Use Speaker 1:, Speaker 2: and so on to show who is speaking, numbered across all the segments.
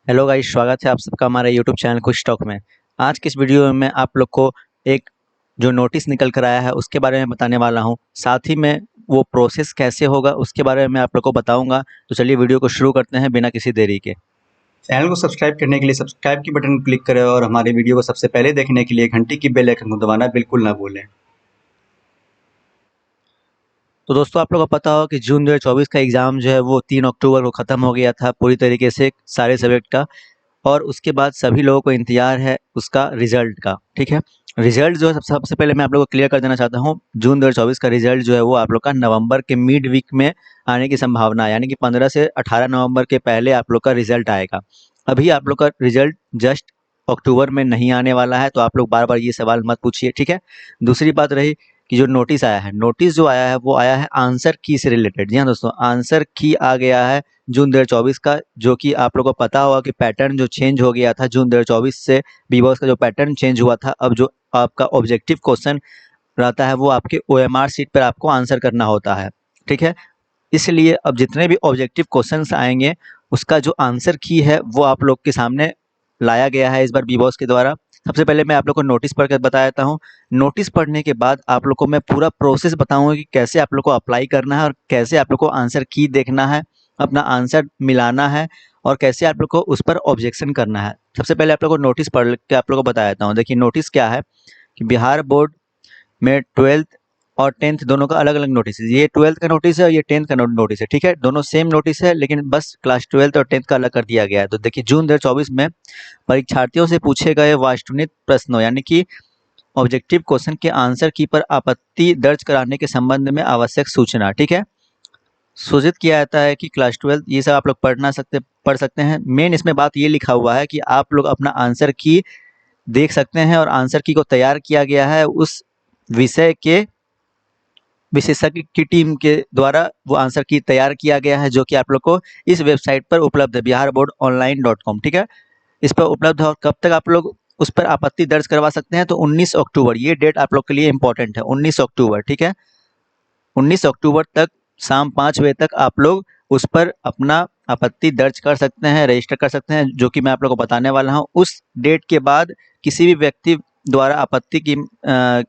Speaker 1: Hello guys, स्वागत है आप सबका हमारे यूट्यूब चैनल कुछ टॉक में। आज की इस वीडियो में मैं आप लोग को एक जो नोटिस निकल कर आया है उसके बारे में बताने वाला हूं। साथ ही में वो प्रोसेस कैसे होगा उसके बारे में मैं आप लोग को बताऊंगा। तो चलिए वीडियो को शुरू करते हैं बिना किसी देरी के।
Speaker 2: चैनल को सब्सक्राइब करने के लिए सब्सक्राइब की बटन को क्लिक करें और हमारे वीडियो को सबसे पहले देखने के लिए घंटी की बेल आइकन को दबाना बिल्कुल ना भूलें।
Speaker 1: तो दोस्तों, आप लोगों को पता हो कि जून 2024 का एग्ज़ाम जो है वो 3 अक्टूबर को ख़त्म हो गया था पूरी तरीके से सारे सब्जेक्ट का। और उसके बाद सभी लोगों को इंतज़ार है उसका रिज़ल्ट का, ठीक है। रिज़ल्ट जो है सबसे पहले मैं आप लोगों को क्लियर कर देना चाहता हूँ। जून 2024 का रिज़ल्ट जो है वो आप लोग का नवंबर के मिड वीक में आने की संभावना है, यानी कि 15 से 18 नवंबर के पहले आप लोग का रिज़ल्ट आएगा। अभी आप लोग का रिज़ल्ट जस्ट अक्टूबर में नहीं आने वाला है, तो आप लोग बार-बार ये सवाल मत पूछिए, ठीक है। दूसरी बात रही कि जो नोटिस आया है, नोटिस जो आया है वो आया है आंसर की से रिलेटेड। जी हाँ दोस्तों, आंसर की आ गया है जून 2024 का, जो कि आप लोगों को पता होगा कि पैटर्न जो चेंज हो गया था जून 2024 से बीबॉस का जो पैटर्न चेंज हुआ था। अब जो आपका ऑब्जेक्टिव क्वेश्चन रहता है वो आपके ओएमआर शीट पर आपको आंसर करना होता है, ठीक है। इसलिए अब जितने भी ऑब्जेक्टिव क्वेश्चंस आएंगे उसका जो आंसर की है वो आप लोग के सामने लाया गया है इस बार बीबॉस के द्वारा। सबसे पहले मैं आप लोग को नोटिस पढ़ कर बता देता हूँ। नोटिस पढ़ने के बाद आप लोग को मैं पूरा प्रोसेस बताऊंगा कि कैसे आप लोग को अप्लाई करना है और कैसे आप लोग को आंसर की देखना है, अपना आंसर मिलाना है और कैसे आप लोग को उस पर ऑब्जेक्शन करना है। सबसे पहले आप लोग को नोटिस पढ़ के आप लोग को बता देता हूँ। देखिए नोटिस क्या है कि बिहार बोर्ड में 12th और 10th दोनों का अलग अलग नोटिस है। ये 12th का नोटिस है और ये 10th का नोटिस है, ठीक है। दोनों सेम नोटिस है लेकिन बस क्लास 12th और 10th का अलग कर दिया गया है। तो देखिए जून 2024 में परीक्षार्थियों से पूछे गए वास्तुनिक प्रश्नों यानी कि ऑब्जेक्टिव क्वेश्चन के आंसर की पर आपत्ति दर्ज कराने के संबंध में आवश्यक सूचना, ठीक है। सूचित किया जाता है कि क्लास 12 ये सब आप लोग पढ़ सकते हैं। मेन इसमें बात ये लिखा हुआ है कि आप लोग अपना आंसर की देख सकते हैं और आंसर की को तैयार किया गया है उस विषय के विशेषज्ञ की टीम के द्वारा। वो आंसर की तैयार किया गया है जो कि आप लोग को इस वेबसाइट पर उपलब्ध है, biharboardonline.com, ठीक है। इस पर उपलब्ध है और कब तक आप लोग उस पर आपत्ति दर्ज करवा सकते हैं तो 19 अक्टूबर, ये डेट आप लोग के लिए इंपॉर्टेंट है, 19 अक्टूबर, ठीक है। 19 अक्टूबर तक शाम 5 बजे तक आप लोग उस पर अपना आपत्ति दर्ज कर सकते हैं, रजिस्टर कर सकते हैं, जो कि मैं आप लोग को बताने वाला हूँ। उस डेट के बाद किसी भी व्यक्ति द्वारा आपत्ति की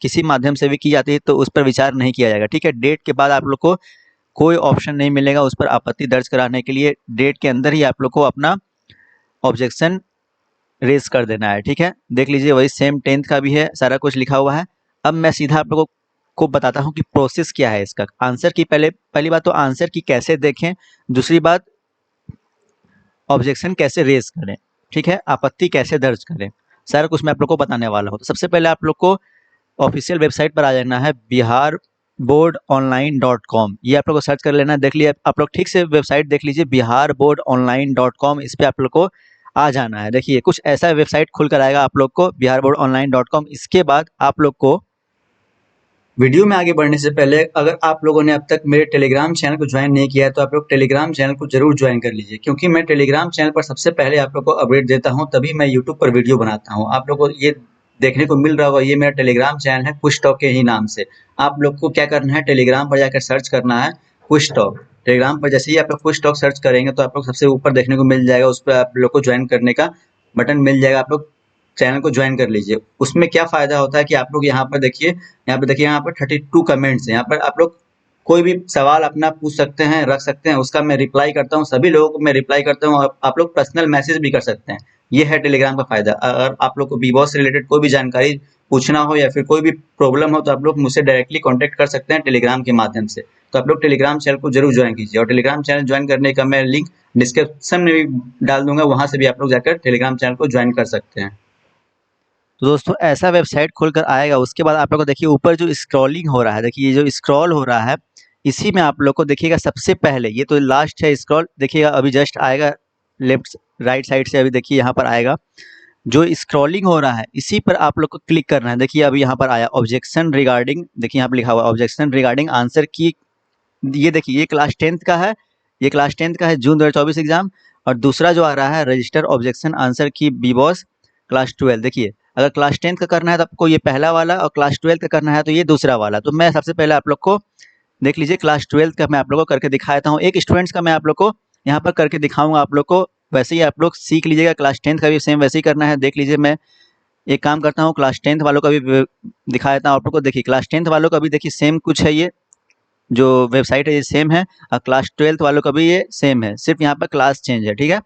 Speaker 1: किसी माध्यम से भी की जाती है तो उस पर विचार नहीं किया जाएगा, ठीक है। डेट के बाद आप लोग को कोई ऑप्शन नहीं मिलेगा उस पर आपत्ति दर्ज कराने के लिए। डेट के अंदर ही आप लोग को अपना ऑब्जेक्शन रेज कर देना है, ठीक है। देख लीजिए वही सेम 10th का भी है, सारा कुछ लिखा हुआ है। अब मैं सीधा आप लोगों को बताता हूँ कि प्रोसेस क्या है इसका। आंसर की पहली बात तो आंसर की कैसे देखें, दूसरी बात ऑब्जेक्शन कैसे रेज करें, ठीक है, आपत्ति कैसे दर्ज करें, सारा कुछ मैं आप लोग को बताने वाला हूँ। तो सबसे पहले आप लोग को ऑफिशियल वेबसाइट पर आ जाना है, biharboardonline.com। ये आप लोग को सर्च कर लेना है। देख लिया आप लोग, ठीक से वेबसाइट देख लीजिए, biharboardonline.com, इस पे आप लोग को आ जाना है। देखिए कुछ ऐसा वेबसाइट खुल कर आएगा आप लोग को, biharboardonline.com। इसके बाद आप लोग को
Speaker 2: वीडियो में आगे बढ़ने से पहले अगर आप लोगों ने अब तक मेरे टेलीग्राम चैनल को ज्वाइन नहीं किया है तो आप लोग टेलीग्राम चैनल को जरूर ज्वाइन कर लीजिए, क्योंकि मैं टेलीग्राम चैनल पर सबसे पहले आप लोग को अपडेट देता हूं, तभी मैं यूट्यूब पर वीडियो बनाता हूं। आप लोग को ये देखने को मिल रहा होगा, ये मेरा टेलीग्राम चैनल है कुछ टॉक के ही नाम से। आप लोग को क्या करना है, टेलीग्राम पर जाकर सर्च करना है कुछ टॉक। टेलीग्राम पर जैसे ही आप लोग कुछ टॉक सर्च करेंगे तो आप लोग सबसे ऊपर देखने को मिल जाएगा, उस पर आप लोग को ज्वाइन करने का बटन मिल जाएगा। आप लोग चैनल को ज्वाइन कर लीजिए। उसमें क्या फायदा होता है कि आप लोग यहाँ पर देखिए, यहाँ पर 32 कमेंट्स हैं। यहाँ पर आप लोग कोई भी सवाल अपना पूछ सकते हैं, रख सकते हैं, उसका मैं रिप्लाई करता हूँ। सभी लोगों को मैं रिप्लाई करता हूँ। आप लोग पर्सनल मैसेज भी कर सकते हैं। ये है टेलीग्राम का फायदा। अगर आप लोग को बीबॉस से रिलेटेड कोई भी जानकारी पूछना हो या फिर कोई भी प्रॉब्लम हो तो आप लोग मुझसे डायरेक्टली कॉन्टेक्ट कर सकते हैं टेलीग्राम के माध्यम से। तो आप लोग टेलीग्राम चैनल को जरूर ज्वाइन कीजिए और टेलीग्राम चैनल ज्वाइन करने का मैं लिंक डिस्क्रिप्शन में भी डाल दूंगा, वहां से भी आप लोग जाकर टेलीग्राम चैनल को ज्वाइन कर सकते हैं।
Speaker 1: तो दोस्तों ऐसा वेबसाइट खुल कर आएगा। उसके बाद आप लोग को देखिए ऊपर जो स्क्रॉलिंग हो रहा है, देखिए ये जो स्क्रॉल हो रहा है इसी में आप लोग को देखिएगा सबसे पहले, ये तो लास्ट है स्क्रॉल, देखिएगा अभी जस्ट आएगा लेफ्ट राइट साइड से, अभी देखिए यहाँ पर आएगा जो स्क्रॉलिंग हो रहा है, इसी पर आप लोग को क्लिक करना है। देखिए अभी यहाँ पर आया ऑब्जेक्शन रिगार्डिंग, देखिए यहाँ पर लिखा हुआ ऑब्जेक्शन रिगार्डिंग आंसर की। ये देखिए ये क्लास 10th का है, ये क्लास 10th का है जून 2024 एग्जाम। और दूसरा जो आ रहा है रजिस्टर ऑब्जेक्शन आंसर की बीबॉस क्लास 12। देखिए अगर क्लास 10th का करना है तो आपको ये पहला वाला, और क्लास 12th का करना है तो ये दूसरा वाला। तो मैं सबसे पहले आप लोग को देख लीजिए क्लास 12th का मैं आप लोग को करके दिखा देता हूँ। एक स्टूडेंट्स का मैं आप लोग को यहाँ पर करके दिखाऊंगा आप लोग को वैसे ही आप लोग सीख लीजिएगा। क्लास 10th का भी सेम वैसे ही करना है। देख लीजिए, मैं एक काम करता हूँ, क्लास 10th वालों का भी दिखा देता हूँ आप लोग को। देखिए क्लास 10th वालों का भी देखिए सेम कुछ है, ये जो वेबसाइट है ये सेम है, और क्लास 12th वालों का भी ये सेम है, सिर्फ यहाँ पर क्लास चेंज है, ठीक है।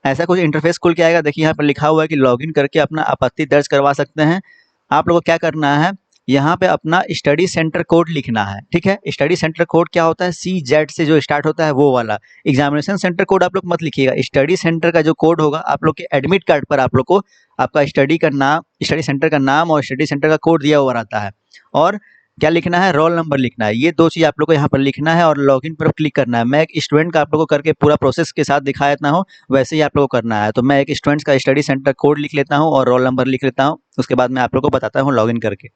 Speaker 1: ऐसा कुछ इंटरफेस खुल के आएगा। देखिए यहाँ पर लिखा हुआ है कि लॉगिन करके अपना आपत्ति दर्ज करवा सकते हैं। आप लोगों को क्या करना है, यहाँ पे अपना स्टडी सेंटर कोड लिखना है, ठीक है। स्टडी सेंटर कोड क्या होता है, CZ से जो स्टार्ट होता है वो वाला। एग्जामिनेशन सेंटर कोड आप लोग मत लिखिएगा। स्टडी सेंटर का जो कोड होगा आप लोग के एडमिट कार्ड पर आप लोग को आपका स्टडी का नाम, स्टडी सेंटर का नाम और स्टडी सेंटर का कोड दिया हुआ रहता है। और क्या लिखना है, रोल नंबर लिखना है। ये दो चीज़ आप लोग को यहाँ पर लिखना है और लॉगिन पर क्लिक करना है। मैं एक स्टूडेंट का आप लोग को करके पूरा प्रोसेस के साथ दिखा देता हूँ, वैसे ही आप लोग को करना है। तो मैं एक स्टूडेंट्स का स्टडी सेंटर कोड लिख लेता हूँ और रोल नंबर लिख लेता हूँ, उसके बाद मैं आप लोग को बताता हूँ लॉगिन करके।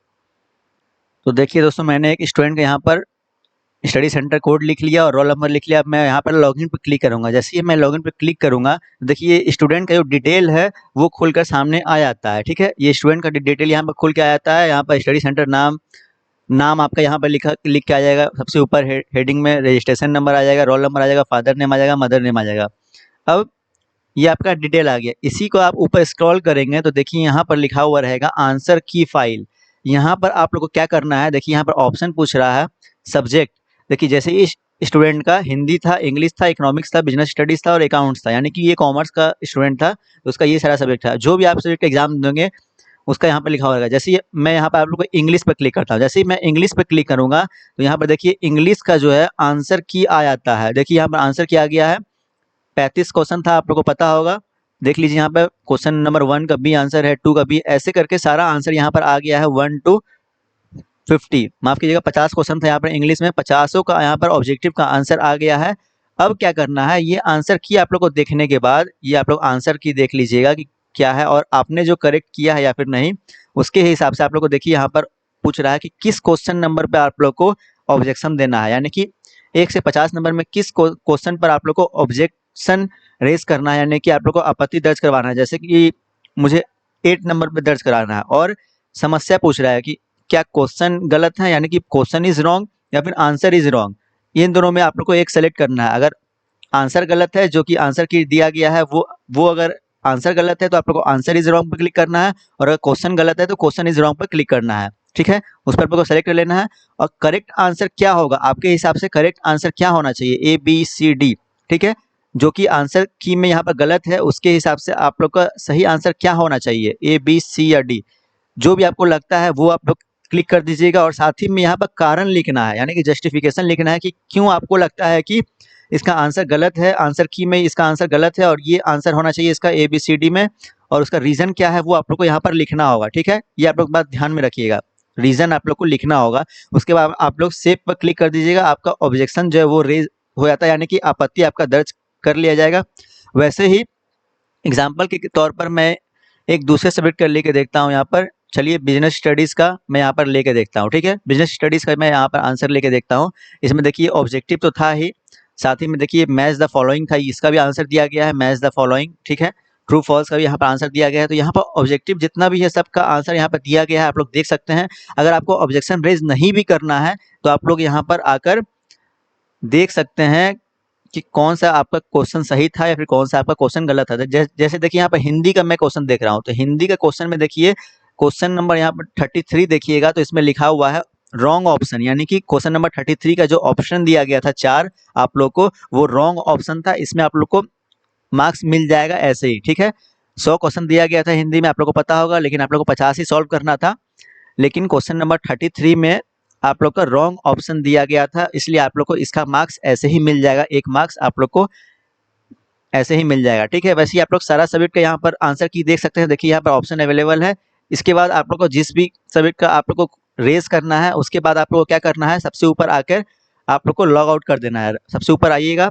Speaker 1: तो देखिए दोस्तों, मैंने एक स्टूडेंट का यहाँ पर स्टडी सेंटर कोड लिख लिया और रोल नंबर लिख लिया। अब मैं यहाँ पर लॉगिन पर क्लिक करूँगा। जैसे ही मैं लॉगिन पर क्लिक करूँगा, देखिए स्टूडेंट का जो डिटेल है वो खुलकर सामने आ जाता है, ठीक है। ये स्टूडेंट का डिटेल यहाँ पर खुल के आ जाता है। यहाँ पर स्टडी सेंटर नाम आपका यहाँ पर लिख के आ जाएगा। सबसे ऊपर हेडिंग में रजिस्ट्रेशन नंबर आ जाएगा, रोल नंबर आ जाएगा, फादर नेम आ जाएगा, मदर नेम आ जाएगा। अब ये आपका डिटेल आ गया। इसी को आप ऊपर स्क्रॉल करेंगे तो देखिए यहाँ पर लिखा हुआ रहेगा आंसर की फाइल। यहाँ पर आप लोग को क्या करना है, देखिए यहाँ पर ऑप्शन पूछ रहा है सब्जेक्ट। देखिए जैसे इस स्टूडेंट का हिंदी था, इंग्लिश था, इकोनॉमिक्स था, बिजनेस स्टडीज था और अकाउंट्स था, यानी कि ये कॉमर्स का स्टूडेंट था, तो उसका ये सारा सब्जेक्ट था। जो भी आप सब्जेक्ट एग्जाम देंगे उसका यहाँ पर लिखा हुआ रहेगा। जैसे मैं यहाँ पर आप लोग को इंग्लिश पर क्लिक करता हूँ। जैसे ही मैं इंग्लिश पर क्लिक करूँगा तो यहाँ पर देखिए इंग्लिश का जो है आंसर की आ जाता है। देखिए यहाँ पर आंसर की आ गया है। 35 क्वेश्चन था, आप लोग को पता होगा। देख लीजिए यहाँ पर क्वेश्चन नंबर 1 का बी आंसर है, 2 का बी, ऐसे करके सारा आंसर यहाँ पर आ गया है 1 to 50, माफ कीजिएगा 50 क्वेश्चन था यहाँ पर इंग्लिश में, 50 का यहाँ पर ऑब्जेक्टिव का आंसर आ गया है। अब क्या करना है, ये आंसर की आप लोग को देखने के बाद ये आप लोग आंसर की देख लीजिएगा कि क्या है और आपने जो करेक्ट किया है या फिर नहीं, उसके हिसाब से आप लोग को देखिए यहाँ पर पूछ रहा है कि किस क्वेश्चन नंबर पे आप लोग को ऑब्जेक्शन देना है, यानी कि 1 से 50 नंबर में किस क्वेश्चन पर आप लोग को ऑब्जेक्शन रेज करना है, यानी कि आप लोग को आपत्ति दर्ज करवाना है। जैसे कि मुझे 8 नंबर पे दर्ज कराना है और समस्या पूछ रहा है कि क्या क्वेश्चन गलत है, यानी कि क्वेश्चन इज रॉन्ग या फिर आंसर इज रॉन्ग। इन दोनों में आप लोग को एक सेलेक्ट करना है। अगर आंसर गलत है, जो कि आंसर की दिया गया है, वो अगर आंसर गलत है तो आप लोग को आंसर इज रॉन्ग पर क्लिक करना है, और अगर क्वेश्चन गलत है तो क्वेश्चन इज रॉन्ग पर क्लिक करना है, ठीक है। उस पर आप लोग को सेलेक्ट कर लेना है और करेक्ट आंसर क्या होगा आपके हिसाब से, करेक्ट आंसर क्या होना चाहिए, ABCD, ठीक है। जो कि आंसर की में यहाँ पर गलत है उसके हिसाब से आप लोग का सही आंसर क्या होना चाहिए, A, B, C या D, जो भी आपको लगता है वो आप लोग क्लिक कर दीजिएगा। और साथ ही में यहाँ पर कारण लिखना है, यानी कि जस्टिफिकेशन लिखना है कि क्यों आपको लगता है कि इसका आंसर गलत है, आंसर की में इसका आंसर गलत है और ये आंसर होना चाहिए इसका ABCD में, और उसका रीज़न क्या है वो आप लोग को यहाँ पर लिखना होगा, ठीक है। ये आप लोग बात ध्यान में रखिएगा, रीज़न आप लोग को लिखना होगा। उसके बाद आप लोग सेव पर क्लिक कर दीजिएगा। आपका ऑब्जेक्शन जो है वो रेज हो जाता है, यानी कि आपत्ति आपका दर्ज कर लिया जाएगा। वैसे ही एग्जाम्पल के तौर पर मैं एक दूसरे सब्जेक्ट का लेके देखता हूँ यहाँ पर। चलिए बिजनेस स्टडीज़ का मैं यहाँ पर लेके देखता हूँ, ठीक है। बिजनेस स्टडीज़ का मैं यहाँ पर आंसर लेके देखता हूँ। इसमें देखिए ऑब्जेक्टिव तो था ही, साथ ही में देखिए मैच द फॉलोइंग था, इसका भी आंसर दिया गया है, मैच द फॉलोइंग, ठीक है। ट्रू फॉल्स का भी यहाँ पर आंसर दिया गया है। तो यहाँ पर ऑब्जेक्टिव जितना भी है सबका आंसर यहाँ पर दिया गया है, आप लोग देख सकते हैं। अगर आपको ऑब्जेक्शन रेज नहीं भी करना है तो आप लोग यहाँ पर आकर देख सकते हैं कि कौन सा आपका क्वेश्चन सही था या फिर कौन सा आपका क्वेश्चन गलत था। जैसे देखिए यहाँ पर हिंदी का मैं क्वेश्चन देख रहा हूँ, तो हिंदी का क्वेश्चन में देखिए क्वेश्चन नंबर यहाँ पर 33 देखिएगा, तो इसमें लिखा हुआ है रॉन्ग ऑप्शन, यानी कि क्वेश्चन नंबर 33 का जो ऑप्शन दिया गया था 4 आप लोग को, वो रॉन्ग ऑप्शन था। इसमें आप लोग को मार्क्स मिल जाएगा ऐसे ही, ठीक है। 100 क्वेश्चन दिया गया था हिंदी में, आप लोग को पता होगा, लेकिन आप लोग को 50 ही सॉल्व करना था। लेकिन क्वेश्चन नंबर 33 में आप लोग का रॉन्ग ऑप्शन दिया गया था, इसलिए आप लोग को इसका मार्क्स ऐसे ही मिल जाएगा, 1 मार्क्स आप लोग को ऐसे ही मिल जाएगा, ठीक है। वैसे ही आप लोग सारा सब्जेक्ट का यहाँ पर आंसर की देख सकते हैं। देखिए यहाँ पर ऑप्शन अवेलेबल है। इसके बाद आप लोग को जिस भी सब्जेक्ट का आप लोग को रेज करना है, उसके बाद आप लोग को क्या करना है, सबसे ऊपर आकर आप लोग को लॉग आउट कर देना है। सबसे ऊपर आइएगा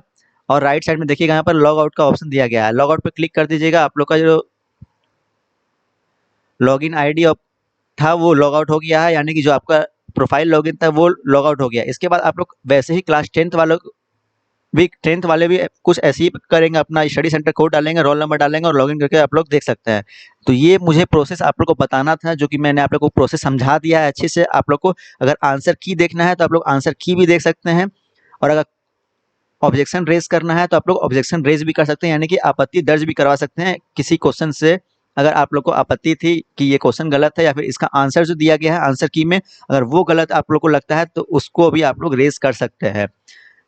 Speaker 1: और राइट साइड में देखिएगा यहाँ पर लॉग आउट का ऑप्शन दिया गया है। लॉग आउट पर क्लिक कर दीजिएगा। आप लोग का जो लॉगिन ID था वो लॉग आउट हो गया है, यानी कि जो आपका प्रोफाइल लॉगिन था वो लॉग आउट हो गया। इसके बाद आप लोग वैसे ही क्लास 10th वाले भी कुछ ऐसे ही करेंगे, अपना स्टडी सेंटर कोड डालेंगे, रोल नंबर डालेंगे और लॉगिन करके आप लोग देख सकते हैं। तो ये मुझे प्रोसेस आप लोग को बताना था, जो कि मैंने आप लोग को प्रोसेस समझा दिया है अच्छे से। आप लोग को अगर आंसर की देखना है तो आप लोग आंसर की भी देख सकते हैं, और अगर ऑब्जेक्शन रेज करना है तो आप लोग ऑब्जेक्शन रेज भी कर सकते हैं, यानी कि आपत्ति दर्ज भी करवा सकते हैं किसी क्वेश्चन से। अगर आप लोग को आपत्ति थी कि ये क्वेश्चन गलत है या फिर इसका आंसर जो दिया गया है आंसर की में अगर वो गलत आप लोग को लगता है तो उसको भी आप लोग रेज कर सकते हैं।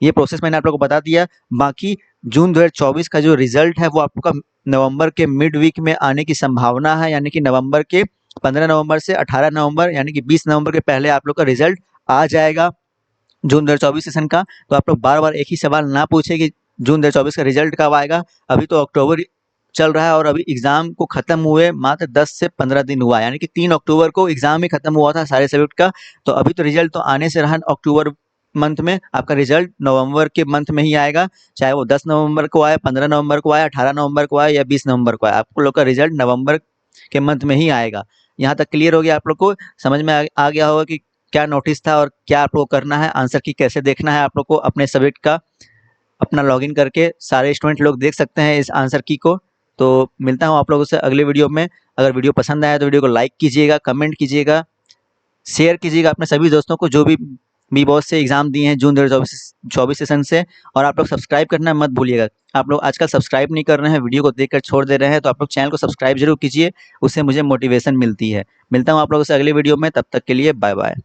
Speaker 1: ये प्रोसेस मैंने आप लोग को बता दिया। बाकी जून 2024 का जो रिजल्ट है वो आपका नवंबर के मिड वीक में आने की संभावना है, यानी कि नवंबर के 15 नवंबर से 18 नवंबर यानी कि 20 नवंबर के पहले आप लोग का रिजल्ट आ जाएगा जून 2024 सेशन का। तो आप लोग बार-बार एक ही सवाल ना पूछे कि जून 2024 का रिजल्ट कब आएगा। अभी तो अक्टूबर चल रहा है और अभी एग्जाम को खत्म हुए मात्र 10 से 15 दिन हुआ है, यानी कि 3 अक्टूबर को एग्जाम ही खत्म हुआ था सारे सब्जेक्ट का। तो अभी तो रिजल्ट तो आने से रहा अक्टूबर मंथ में, आपका रिजल्ट नवंबर के मंथ में ही आएगा। चाहे वो 10 नवंबर को आए, 15 नवंबर को आए, 18 नवंबर को आए या 20 नवंबर को आए, आपको लोग का रिजल्ट नवंबर के मंथ में ही आएगा। यहाँ तक क्लियर हो गया आप लोग को, समझ में आ गया होगा कि क्या नोटिस था और क्या आप लोग को करना है, आंसर की कैसे देखना है आप लोग को अपने सब्जेक्ट का। अपना लॉगिन करके सारे स्टूडेंट लोग देख सकते हैं इस आंसर की को। तो मिलता हूँ आप लोगों से अगले वीडियो में। अगर वीडियो पसंद आया तो वीडियो को लाइक कीजिएगा, कमेंट कीजिएगा, शेयर कीजिएगा अपने सभी दोस्तों को जो भी बी बॉस से एग्जाम दिए हैं जून 2024 सेशन से। और आप लोग सब्सक्राइब करना मत भूलिएगा। आप लोग आजकल सब्सक्राइब नहीं कर रहे हैं, वीडियो को देखकर छोड़ दे रहे हैं, तो आप लोग चैनल को सब्सक्राइब जरूर कीजिए, उससे मुझे मोटिवेशन मिलती है। मिलता हूँ आप लोगों से अगले वीडियो में, तब तक के लिए बाय बाय।